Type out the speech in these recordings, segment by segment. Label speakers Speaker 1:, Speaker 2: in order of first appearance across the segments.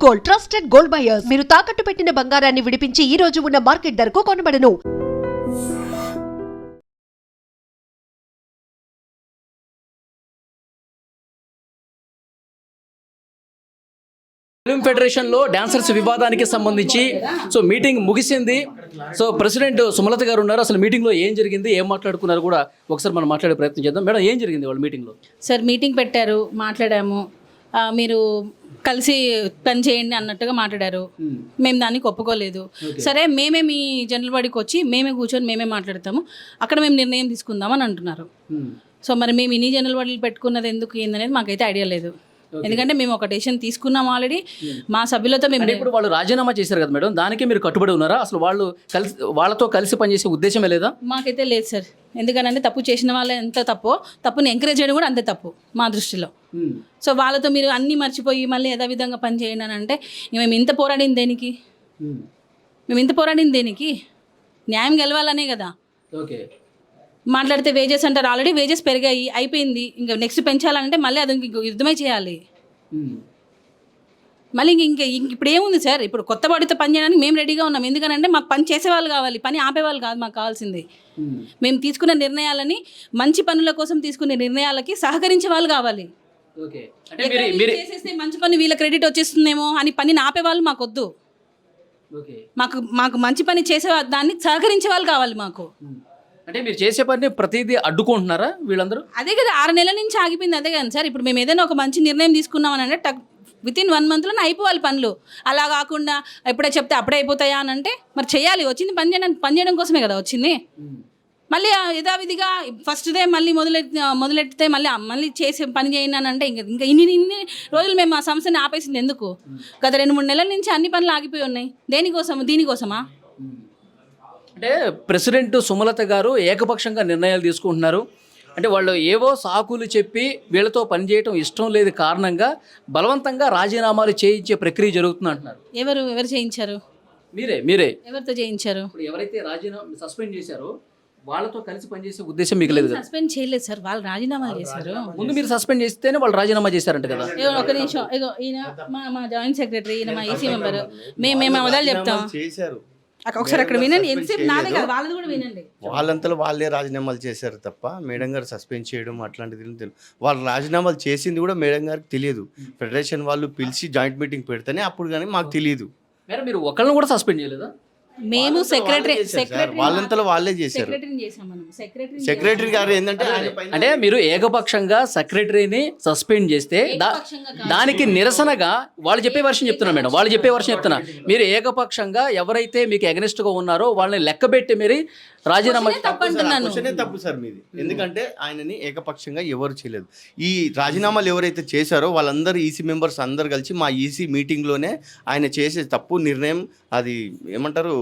Speaker 1: Gold, trusted gold buyers. మీరు తాకట్టు పెట్టిన బంగారాన్ని విడిపించి ఈ రోజు ఉన్న మార్కెట్ ధరకు కొనబడను.
Speaker 2: ఫిల్మ్ ఫెడరేషన్ లో డాన్సర్స్ వివాదానికి సంబంధించి మీటింగ్ ముగిసింది. ప్రెసిడెంట్ సుమలత గారు ఉన్నారు. అసలు మీటింగ్ లో ఏం జరిగింది, ఏం మాట్లాడుకున్నారు కూడా ఒకసారి మనం మాట్లాడే ప్రయత్నం చేద్దాం. మేడం, ఏం జరిగింది వాళ్ళ మీటింగ్ లో?
Speaker 3: సార్ మీటింగ్ పెట్టారు, మాట్లాడాము. మీరు కలిసి పని చేయండి అన్నట్టుగా మాట్లాడారు. మేము దానికి ఒప్పుకోలేదు. సరే మేమే మీ జనరల్ బాడీకి వచ్చి మేమే కూర్చొని మేమే మాట్లాడతాము, అక్కడ మేము నిర్ణయం తీసుకుందామని అంటున్నారు. మరి మేము ఇన్ని జనరల్ బాడీలు పెట్టుకున్నది ఎందుకు ఏందనేది మాకైతే ఐడియా లేదు. ఎందుకంటే మేము ఒక డెసిషన్ తీసుకున్నాం ఆల్రెడీ మా సభ్యులతో. మేము
Speaker 2: ఇప్పుడు వాళ్ళు రాజీనామా చేశారు కదా మేడం, దానికి మీరు కట్టుబడి ఉన్నారా? అసలు వాళ్ళతో కలిసి పనిచేసే ఉద్దేశమే లేదా?
Speaker 3: మాకైతే లేదు సార్. ఎందుకనంటే తప్పు చేసిన వాళ్ళు ఎంత తప్పుని ఎంకరేజ్ చేయడం కూడా అంతే తప్పు మా దృష్టిలో. వాళ్ళతో మీరు అన్నీ మర్చిపోయి మళ్ళీ యథావిధంగా పని చేయండి అని అంటే మేము ఇంత పోరాడింది దేనికి? న్యాయం గెలవాలనే కదా.
Speaker 2: ఓకే,
Speaker 3: మాట్లాడితే వేజెస్ అంటారు. ఆల్రెడీ వేజెస్ పెరిగాయి, అయిపోయింది. ఇంకా నెక్స్ట్ పెంచాలంటే మళ్ళీ అది ఇంక యుద్ధమే చేయాలి. మళ్ళీ ఇప్పుడు ఏముంది సార్? ఇప్పుడు కొత్త బాడీతో పని చేయడానికి మేము రెడీగా ఉన్నాం. ఎందుకనంటే మాకు పని చేసేవాళ్ళు కావాలి, పని ఆపేవాళ్ళు కాదు మాకు కావాల్సింది. మేము తీసుకున్న నిర్ణయాలని, మంచి పనుల కోసం తీసుకునే నిర్ణయాలకి సహకరించే వాళ్ళు కావాలి. చేసేస్తే మంచి పని వీళ్ళ క్రెడిట్ వచ్చేస్తుందేమో అని పనిని ఆపేవాళ్ళు మాకొద్దు. మాకు మంచి పని చేసే దాన్ని సహకరించే వాళ్ళు కావాలి మాకు.
Speaker 2: అంటే మీరు చేసే పని ప్రతిదీ అడ్డుకుంటున్నారా వీళ్ళందరూ?
Speaker 3: అదే కదా, 6 నెలల నుంచి ఆగిపోయింది. అదే కదా సార్. ఇప్పుడు మేము ఏదైనా ఒక మంచి నిర్ణయం తీసుకున్నామని అంటే వితిన్ 1 monthలో అయిపోవాలి పనులు. అలా కాకుండా ఎప్పుడే చెప్తే అప్పుడే అయిపోతాయా అని అంటే మరి చేయాలి. వచ్చింది పని చేయడం కోసమే కదా వచ్చింది. మళ్ళీ యథావిధిగా ఫస్ట్ డే మళ్ళీ మొదలెట్టితే మళ్ళీ చేసి పని చేయండి అని అంటే ఇంకా ఇన్ని రోజులు మేము ఆ సంస్థని ఆపేసింది ఎందుకు? గత 2-3 నెలల నుంచి అన్ని పనులు ఆగిపోయి ఉన్నాయి. దీనికోసమా?
Speaker 2: అంటే ప్రెసిడెంట్ సుమలత గారు ఏకపక్షంగా నిర్ణయాలు తీసుకుంటున్నారు. అంటే వాళ్ళు ఏవో సాకులు చెప్పి వీళ్ళతో పనిచేయటం ఇష్టం లేదు కారణంగా బలవంతంగా రాజీనామాలు చేయించే ప్రక్రియ జరుగుతుంది అంటున్నారు.
Speaker 3: ఎవరు చేయించారు?
Speaker 2: మీరే.
Speaker 3: ఎవరితో చేయించారు?
Speaker 2: ఎవరైతే రాజీనామా సస్పెండ్ చేశారో వాళ్ళతో కలిసి పనిచేసే ఉద్దేశం మీకు లేదు?
Speaker 3: సస్పెండ్ చేయలేదు సార్, వాళ్ళు రాజీనామా చేశారు.
Speaker 2: ముందు మీరు సస్పెండ్ చేస్తేనే వాళ్ళు రాజీనామా చేశారంట కదా.
Speaker 3: ఒక నిమిషం, ఈయన మా జాయింట్ సెక్రటరీ, ఈయన మా ఈసీ మెంబర్. మేము మొదలు చెప్తాం ఒకసారి అక్కడ వినండి. ఎంతసేపు నాదే కదా, వాళ్ళది కూడా వినండి.
Speaker 4: వాళ్ళంతలో వాళ్ళే రాజీనామాలు చేశారు తప్ప మేడం గారు సస్పెండ్ చేయడం అట్లాంటిది తెలియదు. వాళ్ళు రాజీనామాలు చేసింది కూడా మేడం గారికి తెలియదు. ఫెడరేషన్ వాళ్ళు పిలిచి జాయింట్ మీటింగ్ పెడితేనే అప్పుడు కానీ మాకు తెలియదు.
Speaker 2: మీరు ఒకళ్ళని కూడా సస్పెండ్ చేయలేదా?
Speaker 3: మేము సెక్రటరీ
Speaker 4: వాళ్ళంతలో వాళ్ళే చేశారు. సెక్రటరీ గారు ఏంటంటే
Speaker 2: అంటే మీరు ఏకపక్షంగా సెక్రటరీని సస్పెండ్ చేస్తే దానికి నిరసనగా వాళ్ళు చెప్పే వర్షం చెప్తున్నా మేడం, వాళ్ళు చెప్పే వర్షం చెప్తున్నా. మీరు ఏకపక్షంగా ఎవరైతే మీకు అగెనిస్ట్ గా ఉన్నారో వాళ్ళని లెక్కబెట్టి మీరు రాజీనామా
Speaker 4: తప్పు సార్ మీది. ఎందుకంటే ఆయనని ఏకపక్షంగా ఎవరు చేయలేదు. ఈ రాజీనామాలు ఎవరైతే చేశారో వాళ్ళందరూ ఈసీ మెంబర్స్ అందరు కలిసి మా ఈసీ మీటింగ్లోనే ఆయన చేసే తప్పు నిర్ణయం అది ఏమంటారు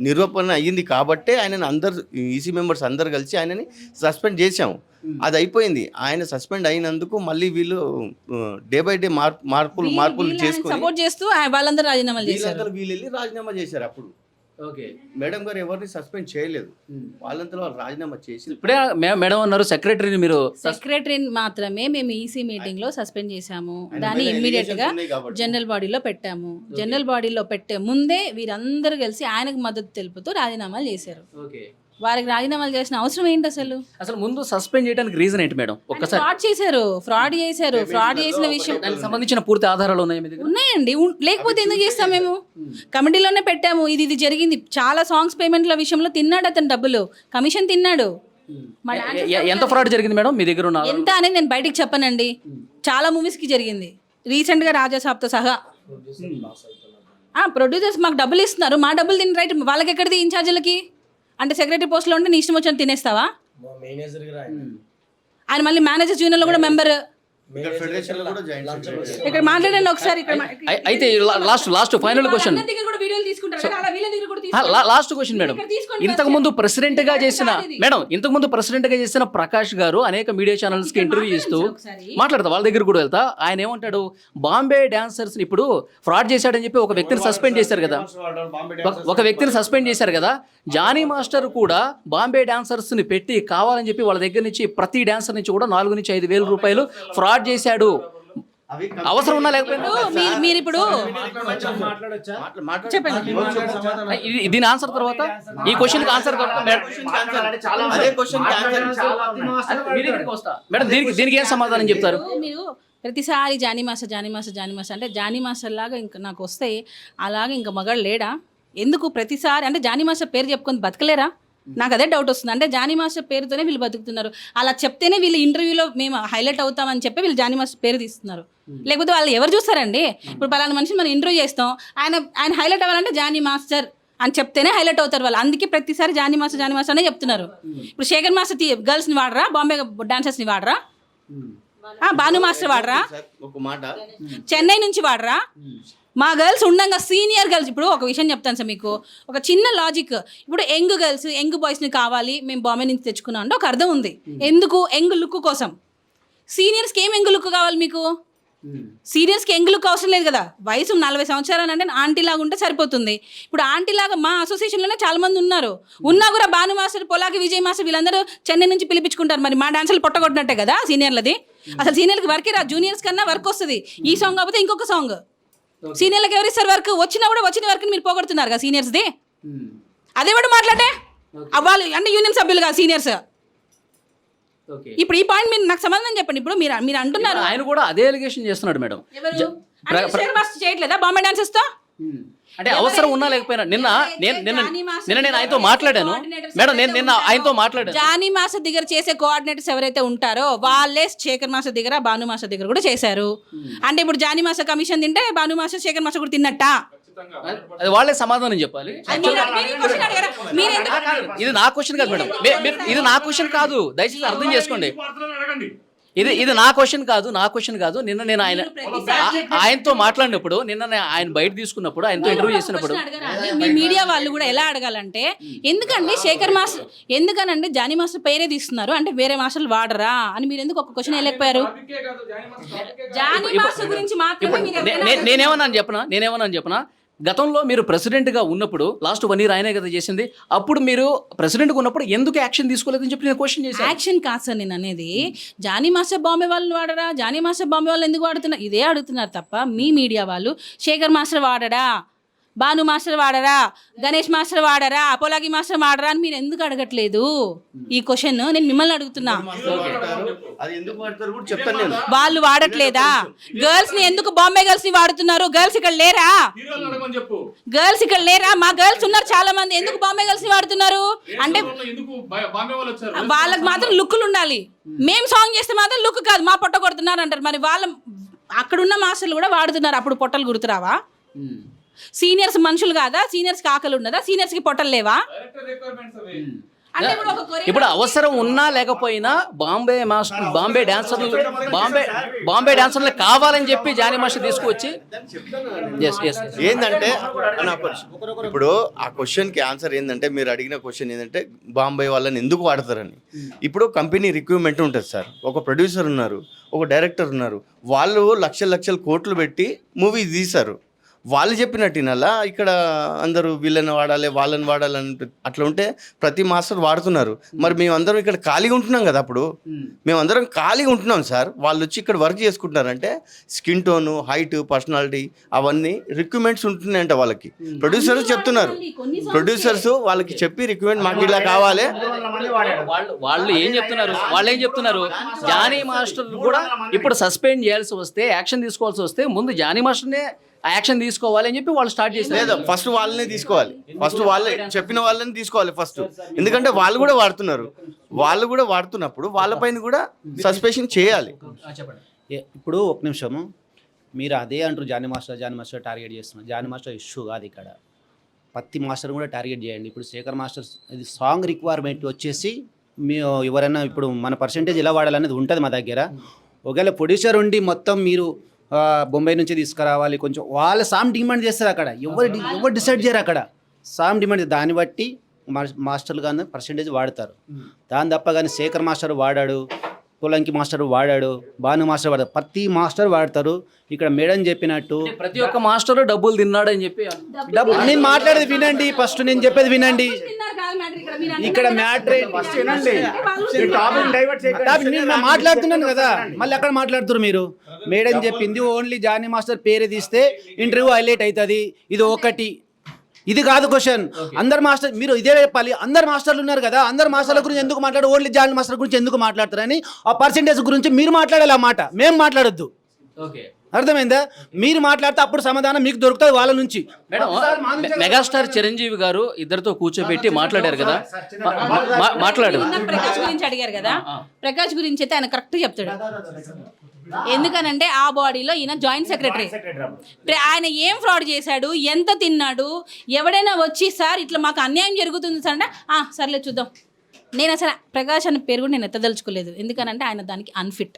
Speaker 4: నిరూపణ అయ్యింది కాబట్టే ఆయనని అందరు ఈసీ మెంబర్స్ అందరు కలిసి ఆయనని సస్పెండ్ చేశాము. అది అయిపోయింది. ఆయన సస్పెండ్ అయినందుకు మళ్ళీ వీళ్ళు డే బై డే మార్పులు చేసుకొని
Speaker 3: సపోర్ట్ చేస్తూ వాళ్ళందరూ రాజీనామాలు చేశారు.
Speaker 4: వీళ్ళు వెళ్ళి రాజీనామా చేశారు. అప్పుడు ఓకే, మేడం గారు ఎవరిని సస్పెండ్ చేయలేదు, వాళ్ళంతా వాళ్ళు రాజీనామా చేసి.
Speaker 2: ఇప్పుడే మేడం అన్నారు సెక్రటరీని
Speaker 3: మాత్రమే మేము ఈసీ మీటింగ్ లో సస్పెండ్ చేశాము. దాన్ని ఇమ్మీడియట్ గా జనరల్ బాడీలో పెట్టాము. జనరల్ బాడీలో పెట్టే ముందే వీరందరూ కలిసి ఆయనకు మద్దతు తెలుపుతూ రాజీనామాలు చేశారు. వారికి రాజీనామాలు చేసిన అవసరం ఏంటి? అసలు
Speaker 2: ముందు సస్పెండ్ చేయడానికి రీజన్ ఏంటి మేడం? ఒక్కసారి
Speaker 3: ఫ్రాడ్ చేసిన విషయం
Speaker 2: దానికి సంబంధించిన పూర్తి ఆధారాలు
Speaker 3: ఉన్నాయండి. లేకపోతే ఎందుకు చేస్తాం? మేము కమిటీలోనే పెట్టాము. ఇది జరిగింది. చాలా సాంగ్స్ పేమెంట్ల విషయంలో తిన్నాడు అతను, డబ్బులు కమిషన్ తిన్నాడు.
Speaker 2: ఎంత ఫ్రాడ్ జరిగింది మేడం మీ దగ్గర?
Speaker 3: ఎంత అనేది నేను బయటికి చెప్పనండి. చాలా మూవీస్ కి జరిగింది. రీసెంట్ గా రాజాసాబ్తో సహా ప్రొడ్యూసర్స్ మాకు డబ్బులు ఇస్తున్నారు. మా డబ్బులు తిని రైట్ వాళ్ళకి ఎక్కడిది? ఇన్ఛార్జీలకి. అంటే సెక్రటరీ పోస్ట్లో ఉంటే నీ ఇష్టం వచ్చిన తినేస్తావా? ఆయన మళ్ళీ మేనేజర్స్ యూనియన్లో కూడా మెంబర్. ఇక్కడ మాట్లాడండి ఒకసారి.
Speaker 2: అయితే last final question, last question madam. ఇంతకు ముందు ప్రెసిడెంట్ గా చేసిన ప్రకాష్ గారు అనేక మీడియా ఛానల్స్ కి ఇంటర్వ్యూ ఇస్తూ మాట్లాడతా, వాళ్ళ దగ్గర కూడా వెళ్తా. ఆయన ఏమంటాడు, బాంబే డాన్సర్స్ ఇప్పుడు ఫ్రాడ్ చేశాడని చెప్పి ఒక వ్యక్తిని సస్పెండ్ చేశారు కదా, జానీ మాస్టర్ కూడా బాంబే డాన్సర్స్ ని పెట్టి కావాలని చెప్పి వాళ్ళ దగ్గర నుంచి ప్రతి డాన్సర్ నుంచి కూడా 4 నుంచి 5 వేల రూపాయలు ఫ్రాడ్ చేశాడు అవసరం ఉన్నా లేకపోయినా
Speaker 3: మీరు ఇప్పుడు చెప్పండి.
Speaker 2: దీని ఆన్సర్ తర్వాత ఈ క్వశ్చన్కి ఆన్సర్ తర్వాత
Speaker 4: అదే క్వశ్చన్
Speaker 2: మేడం దీనికి ఏం సమాధానం చెప్తారు?
Speaker 3: మీరు ప్రతిసారి జానీ మాస్టర్ అంటే జానీ మాస్టర్ లాగా ఇంకా నాకు వస్తే అలాగే ఇంకా మగాడు లేడా? ఎందుకు ప్రతిసారి అంటే జానీ మాస్టర్ పేరు చెప్పుకొని బతకలేరా? నాకు అదే డౌట్ వస్తుంది. అంటే జానీ మాస్టర్ పేరుతోనే వీళ్ళు బతుకుతున్నారు. అలా చెప్తేనే వీళ్ళు ఇంటర్వ్యూలో మేము హైలైట్ అవుతామని చెప్పి వీళ్ళు జానీ మాస్టర్ పేరు తీస్తున్నారు. లేకపోతే వాళ్ళు ఎవరు చూస్తారండి? ఇప్పుడు పలానా మనిషిని మనం ఇంటర్వ్యూ చేస్తాం, ఆయన హైలైట్ అవ్వాలంటే జానీ మాస్టర్ అని చెప్తేనే హైలైట్ అవుతారు వాళ్ళు. అందుకే ప్రతిసారి జానీ మాస్టర్ అనే చెప్తున్నారు. ఇప్పుడు శేఖర్ మాస్టర్ గర్ల్స్ని వాడరా, బాంబే డాన్సర్స్ని వాడరా, భాను మాస్టర్ వాడరా,
Speaker 4: ఒక మాట
Speaker 3: చెన్నై నుంచి వాడరా? మా గర్ల్స్ ఉండగా సీనియర్ గర్ల్స్, ఇప్పుడు ఒక విషయం చెప్తాను సార్ మీకు, ఒక చిన్న లాజిక్. ఇప్పుడు యంగ్ బాయ్స్ని కావాలి మేము బాంబే నుంచి తెచ్చుకున్నాం అంటే ఒక అర్థం ఉంది. ఎందుకు? యంగ్ లుక్ కోసం. సీనియర్స్కి ఏం యంగ్ లుక్ కావాలి మీకు? సీనియర్స్కి యంగ్ లుక్ అవసరం లేదు కదా. వయసు 40 సంవత్సరాలు అంటే ఆంటీ లాగా ఉంటే సరిపోతుంది. ఇప్పుడు ఆంటీ లాగా మా అసోసియేషన్లోనే చాలా మంది ఉన్నారు. ఉన్నా కూడా భాను మాస్టర్, పొలాకి విజయ్ మాస్టర్ వీళ్ళందరూ చెన్నై నుంచి పిలిపించుకుంటారు. మరి మా డాన్సులు పొట్టగొట్టినట్టే కదా సీనియర్లది. అసలు సీనియర్కి వర్కే రా, జూనియర్స్ కన్నా వర్క్ వస్తుంది. ఈ సాంగ్ కాకపోతే ఇంకొక సాంగ్. సీనియర్లకు ఎవరు ఇస్తారు వర్క్? వచ్చినా కూడా వచ్చిన వర్క్ని మీరు పోగొడుతున్నారు కదా సీనియర్స్ది. అదే కూడా మాట్లాడే వాళ్ళు అంటే యూనియన్ సభ్యులు కాదు సీనియర్స్. ఇప్పుడు ఈ పాయింట్ మీరు నాకు సమాధానం చెప్పండి. ఇప్పుడు మీరు అంటున్నారు
Speaker 2: ఆయన కూడా అదే ఎలిగేషన్ చేస్తున్నాడు మేడం.
Speaker 3: చేయట్లేదా బాంబే డాన్సర్స్ తో?
Speaker 2: అంటే అవసరం ఉన్నా లేకపోయినా నిన్న నేను ఆయనతో మాట్లాడాను మేడం. నిన్న ఆయనతో మాట్లాడాను.
Speaker 3: జానీ మాస్టర్ దగ్గర చేసే కోఆర్డినేటర్స్ ఎవరైతే ఉంటారో వాళ్ళే శేఖర్ మాస్టర్ దగ్గర, భాను మాస్టర్ దగ్గర కూడా చేశారు. అంటే ఇప్పుడు జానీ మాస్టర్ కమిషన్ తింటే భాను మాస్టర్, శేఖర్ మాస్టర్ కూడా తిన్నట్టా?
Speaker 2: అది వాళ్ళే సమాధానం చెప్పాలి. ఇది నా క్వశ్చన్ కాదు మేడం. ఇది నా క్వశ్చన్ కాదు, దయచేసి అర్థం చేసుకోండి. ఇది నా క్వశ్చన్ కాదు. నిన్న నేను ఆయనతో మాట్లాడినప్పుడు, ఆయన బయట తీసుకున్నప్పుడు, ఆయనతో ఇంటర్వ్యూ చేసినప్పుడు
Speaker 3: మీ మీడియా వాళ్ళు కూడా ఎలా అడగాలంటే, ఎందుకండి శేఖర్ మాస్టర్, ఎందుకనండి జానీ మాస్టర్ పేరే తీస్తున్నారు అంటే వేరే మాస్టర్లు వాడరా అని మీరు ఎందుకు ఒక క్వశ్చన్ వెళ్ళకపోయారు? జానీ మాస్టర్ గురించి మాత్రమే
Speaker 2: నేనేమన్నాను చెప్పనా? గతంలో మీరు ప్రెసిడెంట్గా ఉన్నప్పుడు లాస్ట్ 1 year ఆయనే కదా చేసింది. అప్పుడు మీరు ప్రెసిడెంట్గా ఉన్నప్పుడు ఎందుకు యాక్షన్ తీసుకోలేదని చెప్పి నేను క్వశ్చన్ చేశాను.
Speaker 3: యాక్షన్ కాదు సార్ నేను అనేది. జానీ మాస్టర్ బాంబే వాళ్ళని వాడరా, జానీ మాస్టర్ బాంబే వాళ్ళు ఎందుకు వాడుతున్నారు ఇదే అడుగుతున్నారు తప్ప మీ మీడియా వాళ్ళు శేఖర్ మాస్టర్ వాడరా, భాను మాస్టర్ వాడరా, గణేష్ మాస్టర్ వాడరా, అపోలాగి మాస్టర్ వాడరా అని మీరు ఎందుకు అడగట్లేదు? ఈ క్వశ్చన్ నేను మిమ్మల్ని అడుగుతున్నా. వాళ్ళు వాడట్లేదా? గర్ల్స్ ని ఎందుకు బాంబే గర్ల్స్ ని వాడుతున్నారు? గర్ల్స్ ఇక్కడ లేరా? మా గర్ల్స్ ఉన్నారు చాలా మంది. ఎందుకు బాంబే గర్ల్స్ ని వాడుతున్నారు అంటే వాళ్ళకి మాత్రం లుక్లు ఉండాలి. మేము సాంగ్ చేస్తే మాత్రం లుక్ కాదు, మా పొట్ట కొడుతున్నారు అంటారు. మరి వాళ్ళ అక్కడున్న మాస్టర్లు కూడా వాడుతున్నారు. అప్పుడు పొట్టలు గుర్తురావా? సీనియర్స్ మనుషులు కాదా? సీనియర్స్ కి ఆకలి ఉన్నదా? సీనియర్స్ కి పొట్టలు లేవా?
Speaker 2: ఇప్పుడు అవసరం ఉన్నా లేకపోయినా బాంబే డాన్సర్లు కావాలని చెప్పి జానీ మాస్టర్ తీసుకువచ్చి
Speaker 4: ఏంటంటే ఇప్పుడు ఆ క్వశ్చన్ కి ఆన్సర్ ఏంటంటే, మీరు అడిగిన క్వశ్చన్ ఏంటంటే బాంబే వాళ్ళని ఎందుకు వాడతారని. ఇప్పుడు కంపెనీ రిక్రూట్మెంట్ ఉంటుంది సార్. ఒక ప్రొడ్యూసర్ ఉన్నారు, ఒక డైరెక్టర్ ఉన్నారు. వాళ్ళు లక్షల కోట్లు పెట్టి మూవీ తీశారు. వాళ్ళు చెప్పినట్టు వినాలా? ఇక్కడ అందరూ వీళ్ళని వాడాలి, వాళ్ళని వాడాలని అట్లా ఉంటే ప్రతి మాస్టర్ వాడుతున్నారు. మరి మేమందరం ఇక్కడ ఖాళీగా ఉంటున్నాం కదా. అప్పుడు మేమందరం ఖాళీగా ఉంటున్నాం సార్. వాళ్ళు వచ్చి ఇక్కడ వర్క్ చేసుకుంటున్నారంటే స్కిన్ టోను, హైట్, పర్సనాలిటీ అవన్నీ రిక్రూట్మెంట్స్ ఉంటున్నాయంట వాళ్ళకి. ప్రొడ్యూసర్స్ చెప్తున్నారు, ప్రొడ్యూసర్స్ వాళ్ళకి చెప్పి రిక్రూట్మెంట్ మాకు ఇలా కావాలి.
Speaker 2: వాళ్ళు ఏం చెప్తున్నారు? జానీ మాస్టర్ కూడా ఇప్పుడు సస్పెండ్ చేయాల్సి వస్తే, యాక్షన్ తీసుకోవాల్సి వస్తే ముందు జానీ మాస్టర్నే యాక్షన్ తీసుకోవాలి అని చెప్పి వాళ్ళు స్టార్ట్ చేశారు.
Speaker 4: లేదా ఫస్ట్ వాళ్ళనే తీసుకోవాలి. ఫస్ట్ వాళ్ళే చెప్పిన వాళ్ళని తీసుకోవాలి ఫస్ట్. ఎందుకంటే వాళ్ళు కూడా వాడుతున్నప్పుడు వాళ్ళపైన కూడా సస్పెన్షన్ చేయాలి.
Speaker 5: ఇప్పుడు ఒక నిమిషము, మీరు అదే అంటారు జానీ మాస్టర్ టార్గెట్ చేస్తున్నారు. జానీ మాస్టర్ ఇష్యూ కాదు ఇక్కడ. ప్రతి మాస్టర్ కూడా టార్గెట్ చేయండి. ఇప్పుడు శేఖర్ మాస్టర్ ఇది సాంగ్ రిక్వైర్మెంట్ వచ్చేసి మీ ఎవరైనా ఇప్పుడు మన పర్సంటేజ్ ఎలా వాడాలనేది ఉంటుంది మా దగ్గర. ఒకవేళ ప్రొడ్యూసర్ ఉండి మొత్తం మీరు బొంబాయి నుంచి తీసుకురావాలి, కొంచెం వాళ్ళ సాంగ్ డిమాండ్ చేస్తారు. అక్కడ ఎవరు డిసైడ్ చేయరు. అక్కడ సాంగ్ డిమాండ్, దాన్ని బట్టి మాస్టర్లు కానీ పర్సంటేజ్ వాడతారు. దాని తప్ప కానీ శేఖర్ మాస్టర్ వాడాడు, పోలంకి మాస్టర్ వాడాడు, భాను మాస్టర్ వాడాడు, ప్రతి మాస్టర్ వాడతారు. ఇక్కడ మేడం చెప్పినట్టు
Speaker 2: ప్రతి ఒక్క మాస్టర్ డబ్బులు తిన్నాడు అని చెప్పి
Speaker 5: నేను మాట్లాడేది వినండి. ఫస్ట్ నేను చెప్పేది వినండి. ఇక్కడ మ్యాటర్ నేను మాట్లాడుతున్నాను కదా, మళ్ళీ అక్కడ మాట్లాడుతున్నారు మీరు. మేడం చెప్పింది ఓన్లీ జానీ మాస్టర్ పేరే తీస్తే ఇంటర్వ్యూ హైలైట్ అవుతుంది, ఇది ఒకటి. ఇది కాదు క్వశ్చన్. అందరు మాస్టర్ మీరు ఇదే చెప్పాలి. అందరు మాస్టర్లు ఉన్నారు కదా, అందరు మాస్టర్ల గురించి ఎందుకు మాట్లాడు, ఓన్లీ జానీ మాస్టర్ గురించి ఎందుకు మాట్లాడతారని ఆ పర్సెంటేజ్ గురించి మీరు మాట్లాడాలి. ఆ మాట మేము మాట్లాడొద్దు. అర్థమైందా? మీరు మాట్లాడితే అప్పుడు సమాధానం మీకు దొరుకుతుంది వాళ్ళ నుంచి.
Speaker 2: మేడం, మెగాస్టార్ చిరంజీవి గారు ఇద్దరితో కూర్చోబెట్టి మాట్లాడారు కదా, మాట్లాడారు.
Speaker 3: ప్రకాష్ గురించి అడిగారు కదా, ప్రకాష్ గురించి అయితే ఆయన కరెక్ట్ చెప్తాడు. ఎందుకనంటే ఆ బాడీలో ఈయన జాయింట్ సెక్రటరీ. ఆయన ఏం ఫ్రాడ్ చేశాడు, ఎంత తిన్నాడు, ఎవడైనా వచ్చి సార్ ఇట్లా మాకు అన్యాయం జరుగుతుంది సార్ అంటే సర్లే చూద్దాం. నేను అసలు ప్రకాష్ అనే పేరు కూడా నేను ఎత్తదలుచుకోలేదు. ఎందుకనంటే ఆయన దానికి అన్ఫిట్.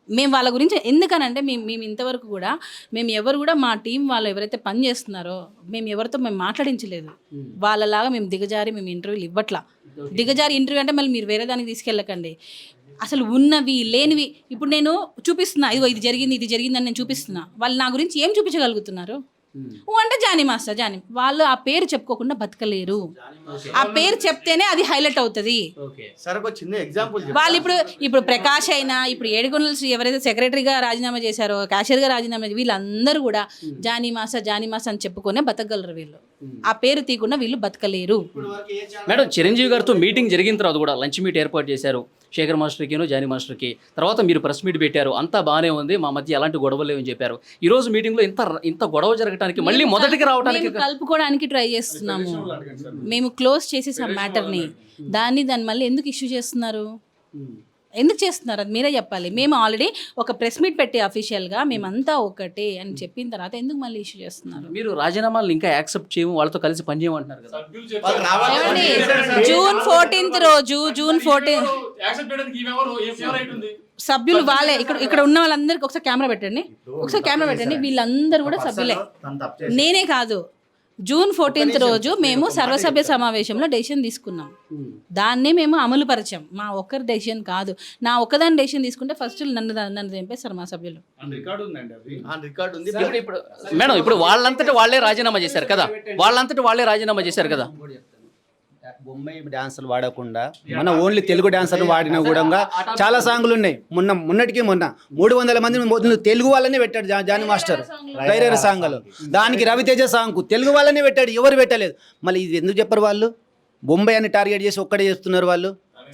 Speaker 3: మేము వాళ్ళ గురించి ఎందుకనంటే మేము ఇంతవరకు కూడా మేము ఎవరు కూడా మా టీం వాళ్ళు ఎవరైతే పని చేస్తున్నారో మేము ఎవరితో మేము మాట్లాడించలేదు. వాళ్ళలాగా మేము దిగజారి మేము ఇంటర్వ్యూలు ఇవ్వట్లా. దిగజారి ఇంటర్వ్యూ అంటే మళ్ళీ మీరు వేరే దానికి తీసుకెళ్ళకండి. అసలు ఉన్నవి లేనివి ఇప్పుడు నేను చూపిస్తున్నా, ఇదిగో ఇది జరిగింది అని నేను చూపిస్తున్నా. వాళ్ళు నా గురించి ఏం చూపించగలుగుతున్నారు అంటే జానీ మాస్టర్, జానీ వాళ్ళు ఆ పేరు చెప్పుకోకుండా బతకలేరు. ఆ పేరు చెప్తేనే అది హైలైట్ అవుతుంది. వాళ్ళు ఇప్పుడు ప్రకాష్ అయినా, ఇప్పుడు ఏడుకొండల శ్రీ ఎవరైతే సెక్రటరీగా రాజీనామా చేశారో, క్యాషియర్గా రాజీనామా వీళ్ళందరూ కూడా జానీ మాస్టర్ అని చెప్పుకునే బతకగలరు. వీళ్ళు ఆ పేరు తీయకుండా వీళ్ళు బతకలేరు.
Speaker 2: మేడం, చిరంజీవి గారితో మీటింగ్ జరిగిన తర్వాత కూడా లంచ్ మీట్ ఏర్పాటు చేశారు శేఖర్ మాస్టర్కిను జానీ మాస్టర్కి. తర్వాత మీరు ప్రెస్ మీట్ పెట్టారు, అంతా బాగానే ఉంది, మా మధ్య ఎలాంటి గొడవలు లేవని చెప్పారు. ఈ రోజు మీటింగ్లో ఇంత గొడవ జరగడానికి మళ్ళీ మొదటికి రావడానికి
Speaker 3: కలుపుకోవడానికి ట్రై చేస్తున్నాము. మేము క్లోజ్ చేసేసాం మ్యాటర్ని. దాన్ని మళ్ళీ ఎందుకు ఇష్యూ చేస్తున్నారు, ఎందుకు చేస్తున్నారు అది మీరే చెప్పాలి. మేము ఆల్రెడీ ఒక ప్రెస్ మీట్ పెట్టి అఫీషియల్గా మేమంతా ఒకటే అని చెప్పిన తర్వాత ఎందుకు మళ్ళీ ఇష్యూ చేస్తున్నారు?
Speaker 2: మీరు రాజీనామాలు ఇంకా యాక్సెప్ట్ చేయము, వాళ్ళతో కలిసి పనిచేయమంటున్నారు కదా.
Speaker 3: జూన్ 14 రోజు సభ్యులు వాళ్ళే. ఇక్కడ ఉన్న వాళ్ళందరికీ ఒకసారి కెమెరా పెట్టండి. వీళ్ళందరూ కూడా సభ్యులే, నేనే కాదు. జూన్ 14 రోజు మేము సర్వసభ్య సమావేశంలో డెసిషన్ తీసుకున్నాం. దాన్నే మేము అమలు పరిచాం. మా ఒక్కరి డెసిషన్ కాదు. నా ఒక్కదాని డెసిషన్ తీసుకుంటే ఫస్ట్ నన్ను చంపేస్తారు మా సభ్యులు.
Speaker 2: ఇప్పుడు మేడం, ఇప్పుడు వాళ్ళంతటా వాళ్ళే రాజీనామా చేశారు కదా.
Speaker 5: బొంబాయి డాన్సర్లు వాడకుండా మన ఓన్లీ తెలుగు డాన్సర్లు వాడినా కూడా చాలా సాంగులు ఉన్నాయి. మొన్నటికి 300 మంది తెలుగు వాళ్ళనే పెట్టాడు జానీ మాస్టర్. రైరర్ సాంగ్లు దానికి రవితేజ సాంగ్ తెలుగు వాళ్ళనే పెట్టాడు, ఎవరు పెట్టలేదు. మళ్ళీ ఇది ఎందుకు చెప్పరు? వాళ్ళు బొంబాయి అని టార్గెట్ చేసి ఒక్కడే చేస్తున్నారు.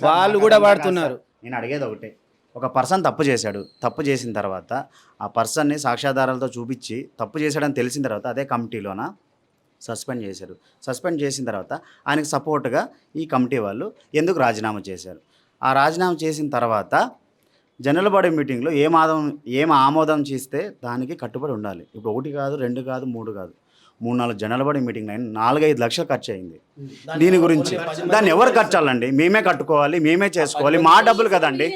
Speaker 5: వాళ్ళు కూడా వాడుతున్నారు.
Speaker 6: నేను అడిగేది ఒకటే, ఒక పర్సన్ తప్పు చేశాడు, తప్పు చేసిన తర్వాత ఆ పర్సన్ని సాక్ష్యాధారాలతో చూపించి తప్పు చేశాడని తెలిసిన తర్వాత అదే కమిటీలోన సస్పెండ్ చేశారు. సస్పెండ్ చేసిన తర్వాత ఆయనకు సపోర్ట్గా ఈ కమిటీ వాళ్ళు ఎందుకు రాజీనామా చేశారు? ఆ రాజీనామా చేసిన తర్వాత జనరల్ బాడీ మీటింగ్లో ఏం ఆమోదం చేస్తే దానికి కట్టుబడి ఉండాలి. ఇప్పుడు 1 కాదు, 2 కాదు, 3 కాదు, 3-4 జనరల్ బాడీ మీటింగ్లు అయిన 4-5 లక్షలు ఖర్చు అయింది. దీని గురించి దాన్ని ఎవరు ఖర్చాలండి? మేమే కట్టుకోవాలి, మేమే చేసుకోవాలి, మా డబ్బులు కదండి.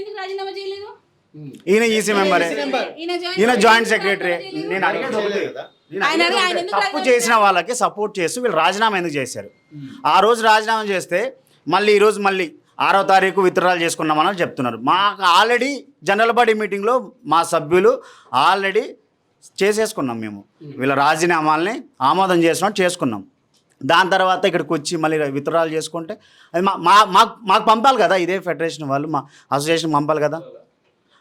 Speaker 6: ఈయన ఈసీ మెంబరే, ఈయన జాయింట్ సెక్రటరీ. నేను అడిగేది తప్పు చేసిన వాళ్ళకి సపోర్ట్ చేస్తూ వీళ్ళు రాజీనామా ఎందుకు చేశారు? ఆ రోజు రాజీనామా చేస్తే ఈ రోజు 6వ తారీఖు విత్డ్రాల్ చేసుకున్నామని చెప్తున్నారు. మాకు ఆల్రెడీ జనరల్ బాడీ మీటింగ్లో మా సభ్యులు ఆల్రెడీ చేసేసుకున్నాం. మేము వీళ్ళ రాజీనామాల్ని ఆమోదం చేసుకున్నాం. దాని తర్వాత ఇక్కడికి వచ్చి మళ్ళీ విత్డ్రాల్ చేసుకుంటే అది మాకు పంపాలి కదా. ఇదే ఫెడరేషన్ వాళ్ళు మా అసోసియేషన్ పంపాలి కదా.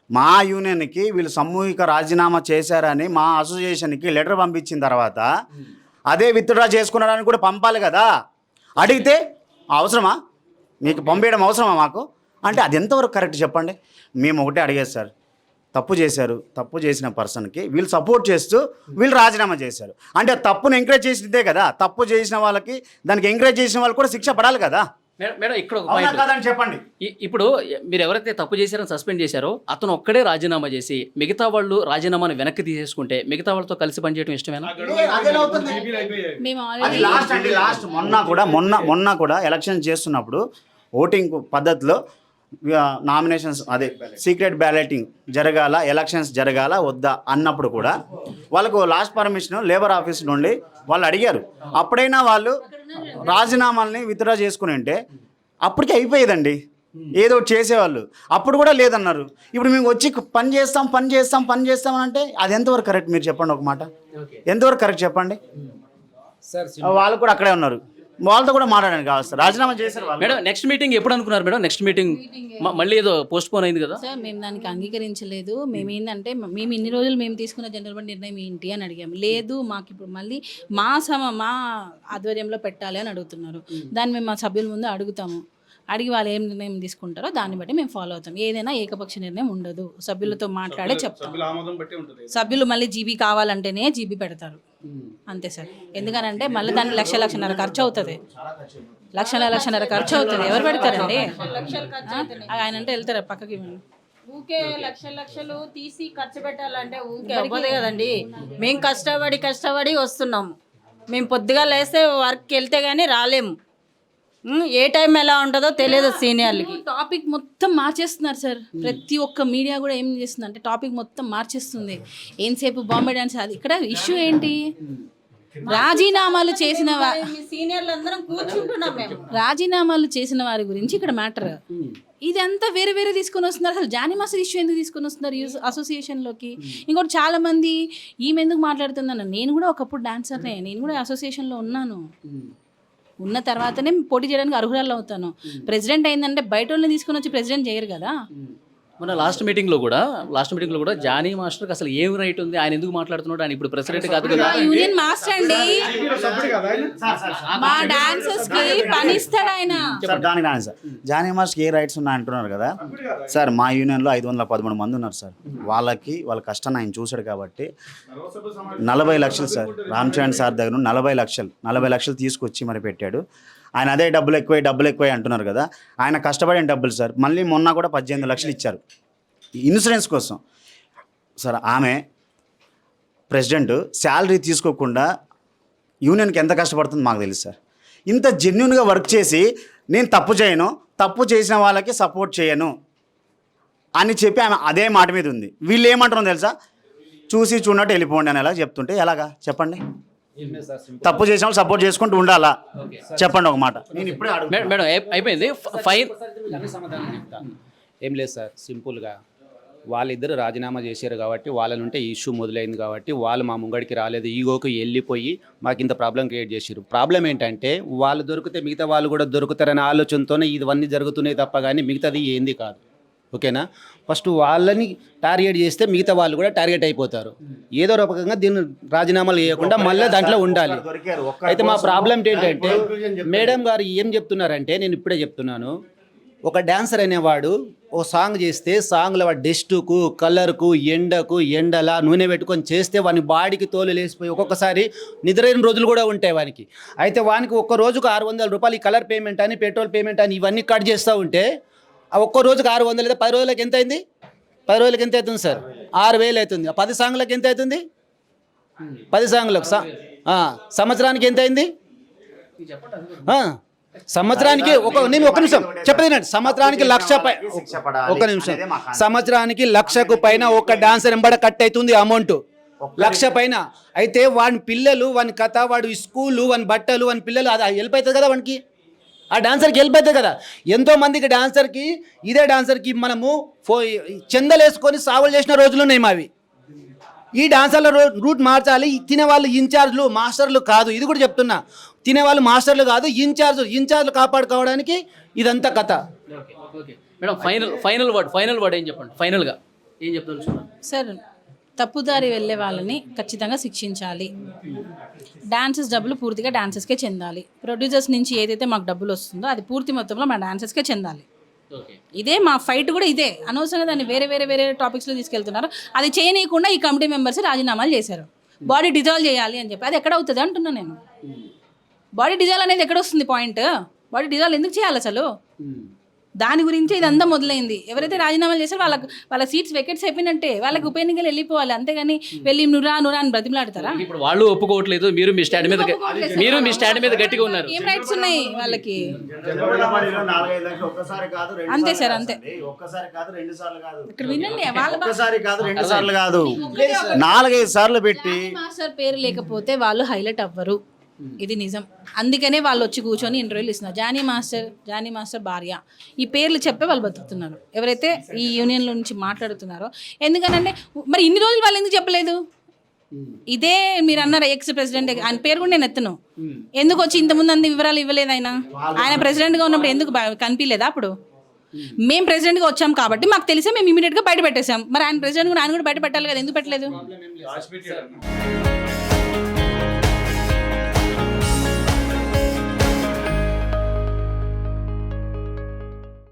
Speaker 6: మా యూనియన్కి వీళ్ళు సామూహిక రాజీనామా చేశారని మా అసోసియేషన్కి లెటర్ పంపించిన తర్వాత అదే విత్డ్రా చేసుకున్నారని కూడా పంపాలి కదా. అడిగితే అవసరమా, మీకు పంపించడం అవసరమా మాకు అంటే అది ఎంతవరకు కరెక్ట్ చెప్పండి? మేము ఒకటే అడిగేది సార్, తప్పు చేశారు, తప్పు చేసిన పర్సన్కి వీళ్ళు సపోర్ట్ చేస్తూ వీళ్ళు రాజీనామా చేశారు అంటే తప్పును ఎంకరేజ్ చేసినదే కదా. తప్పు చేసిన వాళ్ళకి దానికి ఎంకరేజ్ చేసిన వాళ్ళు కూడా శిక్ష పడాలి కదా.
Speaker 2: మేడం, ఇక్కడ ఒక పాయింట్
Speaker 6: చెప్పండి.
Speaker 2: ఇప్పుడు మీరు ఎవరైతే తప్పు చేశారని సస్పెండ్ చేశారో అతను ఒక్కడే రాజీనామా చేసి మిగతా వాళ్ళు రాజీనామాను వెనక్కి తీసేసుకుంటే మిగతా వాళ్ళతో కలిసి పనిచేయడం ఇష్టమేనా?
Speaker 6: మొన్న కూడా ఎలక్షన్ చేస్తున్నప్పుడు ఓటింగ్ పద్ధతిలో నామినేషన్స్ అదే సీక్రెట్ బ్యాలెటింగ్ జరగాల, ఎలక్షన్స్ జరగాల వద్దా అన్నప్పుడు కూడా వాళ్ళకు లాస్ట్ పర్మిషన్ లేబర్ ఆఫీస్ నుండి వాళ్ళు అడిగారు. అప్పుడైనా వాళ్ళు రాజీనామాలని విత్డ్రా చేసుకుని ఉంటే అప్పటికే అయిపోయేదండి, ఏదో చేసేవాళ్ళు. అప్పుడు కూడా లేదన్నారు. ఇప్పుడు మేము వచ్చి పని చేస్తాం అని అంటే అది ఎంతవరకు కరెక్ట్? మీరు చెప్పండి ఒక మాట, ఎంతవరకు కరెక్ట్ చెప్పండి. వాళ్ళు కూడా అక్కడే ఉన్నారు. వాళ్ళతో కూడా మాట్లాడండి కావాలి సార్. రాజీనామా చేశారు వాళ్ళు.
Speaker 2: మేడం నెక్స్ట్ మీటింగ్ ఎప్పుడు అనుకున్నారు మేడం? నెక్స్ట్ మీటింగ్ మళ్ళీ ఏదో పోస్ట్ పోన్ అయింది కదా.
Speaker 3: సార్ మేము దానికి అంగీకరించలేదు. మేము ఏంటంటే మేము ఇన్ని రోజులు మేము తీసుకున్న జనరల్ బాడీ నిర్ణయం ఏంటి అని అడిగాము. లేదు మాకు ఇప్పుడు మళ్ళీ మా ఆధ్వర్యంలో పెట్టాలి అని అడుగుతున్నారు. దాన్ని మేము మా సభ్యుల ముందు అడుగుతాము. అడిగి వాళ్ళు ఏం నిర్ణయం తీసుకుంటారో దాన్ని బట్టి మేము ఫాలో అవుతాం. ఏదైనా ఏకపక్ష నిర్ణయం ఉండదు. సభ్యులతో మాట్లాడే చెప్తాం. సభ్యులు మళ్ళీ జీబీ కావాలంటేనే జీబీ పెడతారు అంతే సార్. ఎందుకనంటే మళ్ళీ దాన్ని లక్షన్నర ఖర్చు అవుతుంది. లక్షన్నర ఖర్చు అవుతుంది. ఎవరు పెడతారండి? ఆయన అంటే వెళ్తారా పక్కకి?
Speaker 7: ఊకే లక్షలు తీసి ఖర్చు పెట్టాలంటే ఊకే అవ్వదు కదండి. మేము కష్టపడి వస్తున్నాము. మేము పొద్దుగా లేస్తే వర్క్కి వెళ్తే కానీ రాలేము. ఏ టైం ఎలా ఉంటుందో తెలియదు సీనియర్లకి.
Speaker 3: టాపిక్ మొత్తం మార్చేస్తున్నారు సార్. ప్రతి ఒక్క మీడియా కూడా ఏం చేస్తుంది అంటే టాపిక్ మొత్తం మార్చేస్తుంది. ఏంసేపు బాంబే డాన్స్. అది ఇక్కడ ఇష్యూ ఏంటి? రాజీనామాలు చేసిన
Speaker 7: సీనియర్లు అందరం కూర్చుంటున్నాం మేము.
Speaker 3: రాజీనామాలు చేసిన వారి గురించి ఇక్కడ మ్యాటర్. ఇదంతా వేరే తీసుకొని వస్తున్నారు. అసలు జానీ మాస్టర్ ఇష్యూ ఎందుకు తీసుకొని వస్తున్నారు అసోసియేషన్లోకి? ఇంకోటి చాలా మంది ఈమె ఎందుకు మాట్లాడుతున్నాను. నేను కూడా ఒకప్పుడు డాన్సర్నే. నేను కూడా అసోసియేషన్లో ఉన్నాను. ఉన్న తర్వాతనే పోటీ చేయడానికి అర్హురాలు అవుతాను. ప్రెసిడెంట్ అయిందంటే బయట వాళ్ళని తీసుకొని వచ్చి ప్రెసిడెంట్ చేయరు కదా.
Speaker 2: మన లాస్ట్ మీటింగ్లో కూడా జానీ మాస్టర్కి అసలు ఏం రైట్ ఉంది, ఆయన ఎందుకు మాట్లాడుతున్నాడు? ఆయన ఇప్పుడు ప్రెసిడెంట్ కాదు కదా.
Speaker 3: యూనియన్ మాస్టర్ అండి. మా డాన్సర్స్ కి పని ఇస్తాడు ఆయన.
Speaker 6: దానికి రాని సార్. జానీ మాస్టర్కి ఏ రైట్స్ ఉన్నాయి అంటున్నారు కదా సార్. మా యూనియన్లో 513 మంది ఉన్నారు సార్. వాళ్ళ కష్టాన్ని ఆయన చూశాడు కాబట్టి 40 లక్షలు సార్ రామచరణ్ సార్ దగ్గర 40 లక్షలు తీసుకొచ్చి మరి పెట్టాడు. ఆయన అదే డబ్బులు ఎక్కువ అంటున్నారు కదా. ఆయన కష్టపడిన డబ్బులు సార్. మళ్ళీ మొన్న కూడా 18 లక్షలు ఇచ్చారు ఇన్సూరెన్స్ కోసం సార్. ఆమె ప్రెసిడెంట్ శాలరీ తీసుకోకుండా యూనియన్కి ఎంత కష్టపడుతుందో మాకు తెలుసు సార్. ఇంత జెన్యున్గా వర్క్ చేసి నేను తప్పు చేసిన వాళ్ళకి సపోర్ట్ చేయను అని చెప్పి ఆమె అదే మాట మీద ఉంది. వీళ్ళు ఏమంటారో తెలుసా? చూసి చూడనట్టు వెళ్ళిపోండి అని ఎలా చెప్తుంటే ఎలాగా చెప్పండి? తప్పు చేసిన వాళ్ళు సపోర్ట్ చేసుకుంటూ ఉండాలా? చెప్పండి ఒక మాట. నేను ఇప్పుడే
Speaker 2: మేడం అయిపోయింది ఫైన్.
Speaker 5: ఏం లేదు సార్, సింపుల్గా వాళ్ళిద్దరు రాజీనామా చేశారు కాబట్టి వాళ్ళ నుంటే ఇష్యూ మొదలైంది కాబట్టి వాళ్ళు మా ముంగడికి రాలేదు. ఈగోకి వెళ్ళిపోయి మాకు ఇంత ప్రాబ్లం క్రియేట్ చేశారు. ప్రాబ్లం ఏంటంటే వాళ్ళు దొరికితే మిగతా వాళ్ళు కూడా దొరుకుతారనే ఆలోచనతోనే ఇవన్నీ జరుగుతున్నాయి తప్ప కానీ మిగతాది ఏంది కాదు. ఓకేనా? ఫస్ట్ వాళ్ళని టార్గెట్ చేస్తే మిగతా వాళ్ళు కూడా టార్గెట్ అయిపోతారు. ఏదో రకంగా దీన్ని రాజీనామాలు చేయకుండా మళ్ళీ దాంట్లో ఉండాలి. అయితే మా ప్రాబ్లం ఏంటంటే మేడం గారు ఏం చెప్తున్నారంటే, నేను ఇప్పుడే చెప్తున్నాను, ఒక డాన్సర్ అనేవాడు ఓ సాంగ్ చేస్తే సాంగ్లో వాడి డస్టుకు కలర్కు ఎండల నూనె పెట్టుకొని చేస్తే వాని బాడీకి తోలు లేసిపోయి ఒక్కొక్కసారి నిద్రైన రోజులు కూడా ఉంటాయి వానికి. అయితే వానికి ఒక్క రోజుకు 600 రూపాయలు ఈ కలర్ పేమెంట్ అని పెట్రోల్ పేమెంట్ అని ఇవన్నీ కట్ చేస్తూ ఉంటే ఆ ఒక్క రోజుకి 600 లేదా 10 రోజులకి ఎంత అయింది? 10 రోజులకి ఎంత అవుతుంది సార్? 6,000 అవుతుంది. 10 సాంగ్లకు ఎంత అవుతుంది? 10 సాంగ్లకు సంవత్సరానికి ఎంత అయింది? సంవత్సరానికి నేను ఒక నిమిషం చెప్పదేనండి. సంవత్సరానికి 1,00,000 సంవత్సరానికి 1,00,000కు పైన ఒక డాన్సర్ ఎంబడ కట్ అవుతుంది అమౌంట్. 1,00,000 పైన. అయితే వాని పిల్లలు, వాని కథ, వాడు స్కూలు, వాని బట్టలు, వాని పిల్లలు అది హెల్ప్ అవుతుంది కదా వానికి. ఆ డాన్సర్కి హెల్ప్ అవుతుంది కదా. ఎంతోమందికి డాన్సర్కి ఇదే డాన్సర్కి మనము చెందలేసుకొని సాగులు చేసిన రోజులు ఉన్నాయి మావి. ఈ డాన్సర్ల రూట్ మార్చాలి. తినేవాళ్ళు ఇన్ఛార్జ్లు మాస్టర్లు కాదు. ఇది కూడా చెప్తున్నా, తినేవాళ్ళు మాస్టర్లు కాదు, ఇన్ఛార్జ్లు కాపాడుకోవడానికి ఇదంతా కథ.
Speaker 2: మేడం ఫైనల్ వర్డ్ ఏం చెప్పండి? ఫైనల్గా ఏం చెప్తాను
Speaker 3: సార్? తప్పుదారి వెళ్ళే వాళ్ళని ఖచ్చితంగా శిక్షించాలి. డాన్సర్స్ డబ్బులు పూర్తిగా డాన్సర్స్కే చెందాలి. ప్రొడ్యూసర్స్ నుంచి ఏదైతే మాకు డబ్బులు వస్తుందో అది పూర్తి మొత్తంలో మా డాన్సర్స్కే చెందాలి. ఇదే మా ఫైట్ కూడా ఇదే. అనవసరంగా దాన్ని వేరే టాపిక్స్లో తీసుకెళ్తున్నారు. అది చేయనీయకుండా ఈ కమిటీ మెంబర్స్ రాజీనామాలు చేశారు. బాడీ డిజాల్వ్ చేయాలి అని చెప్పి. అది ఎక్కడ అవుతుంది అంటున్నా నేను. బాడీ డిజాల్వ్ అనేది ఎక్కడ వస్తుంది పాయింట్? బాడీ డిజాల్వ్ ఎందుకు చేయాలి అసలు? దాని గురించి ఇదంతా మొదలైంది. ఎవరైతే రాజీనామాలు చేశారో వాళ్ళ సీట్స్ వెకెట్స్ అయిపోయినట్టే. వాళ్ళకి ఉప ఎన్నికలు వెళ్ళిపోవాలి. అంతేగాని వెళ్ళి నురా అని బ్రతిమలాడతారా?
Speaker 2: ఇప్పుడు వాళ్ళు ఒప్పుకోవట్లేదు. మీరు మీ స్టాండ్ మీద గట్టిగా ఉన్నారు.
Speaker 3: ఏం రైట్స్ ఉన్నాయి వాళ్ళకి? అంతే సార్, అంతే. ఇక్కడ వినండి,
Speaker 6: కాదు 4-5 సార్లు పెట్టి
Speaker 3: మాస్టర్ పేరు లేకపోతే వాళ్ళు హైలైట్ అవ్వరు. ఇది నిజం. అందుకనే వాళ్ళు వచ్చి కూర్చొని ఇంటర్వ్యూలు ఇస్తున్నారు. జానీ మాస్టర్ భార్య ఈ పేర్లు చెప్పే వాళ్ళు బతుకుతున్నారు. ఎవరైతే ఈ యూనియన్లో నుంచి మాట్లాడుతున్నారో. ఎందుకనంటే మరి ఇన్ని రోజులు వాళ్ళు ఎందుకు చెప్పలేదు? ఇదే మీరు అన్నారు ఎక్స్ ప్రెసిడెంట్, ఆయన పేరు కూడా నేను ఎత్తును. ఎందుకు వచ్చి ఇంతకుముందు అంత వివరాలు ఇవ్వలేదు ఆయన ప్రెసిడెంట్గా ఉన్నప్పుడు ఎందుకు కనిపించలేదా అప్పుడు? మేము ప్రెసిడెంట్గా వచ్చాం కాబట్టి మాకు తెలిసే మేము ఇమీడియట్గా బయట పెట్టేసాం. మరి ఆయన ప్రెసిడెంట్ కూడా ఆయన కూడా బయట పెట్టాలి కదా, ఎందుకు పెట్టలేదు?